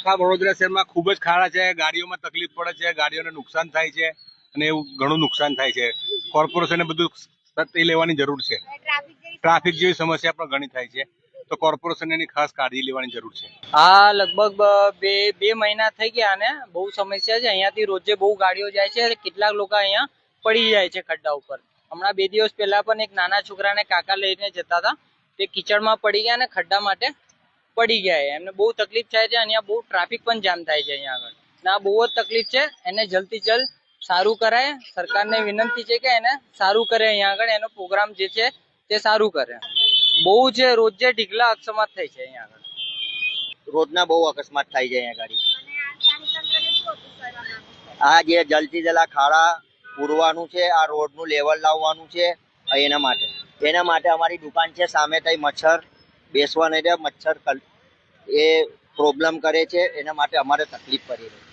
આખા વડોદરા શહેરમાં ખૂબ જ ખાડા છે, ગાડીઓમાં તકલીફ પડે છે, ગાડીઓને નુકસાન થાય છે અને એવું ઘણું નુકસાન થાય છે. કોર્પોરેશને બધું તે લેવાની જરૂર છે. ટ્રાફિક જેવી સમસ્યા પણ ઘણી થાય છે, તો કોર્પોરેશન એની ખાસ કાળજી લેવાની જરૂર છે. આ લગભગ બે મહિના થઈ ગયા ને બહુ સમસ્યા છે. અહીંયાથી રોજે બહુ ગાડીઓ જાય છે, કેટલાક લોકો અહીંયા પડી જાય છે ખડ્ડા ઉપર. હમણાં 2 દિવસ પહેલા પણ એક નાના છોકરાને કાકા લઈને જતા હતા, તે કિચડમાં પડી ગયા અને ખડ્ડા માટે પડી ગયા. એમને બહુ તકલીફ થાય છે. અહીંયા બહુ ટ્રાફિક પણ જામ થાય છે અહીંયા આગળ. ના બહુ જ તકલીફ છે. એને જલ્દથી જલ્દ સારું કરાય. સરકારને વિનંતી છે કે એને સારું કરે, અહીંયા આગળ એનો પ્રોગ્રામ જે છે તે સારું કરે. બહુ છે, રોજે ઢીકલા અકસ્માત થાય છે અહીંયા આગળ. રોજના બહુ અકસ્માત થાય છે અહીંયા ગાડી. આ જે જલ્દથી જલ્દ ખાડા પૂરવાનું છે, આ રોડનું લેવલ લાવવાનું છે, એના માટે અમારી દુકાન છે સામે તઈ મચ્છર બેસવા નહીં દે. મચ્છર એ પ્રોબ્લેમ કરે છે, એના માટે અમારે તકલીફ પડી રહી.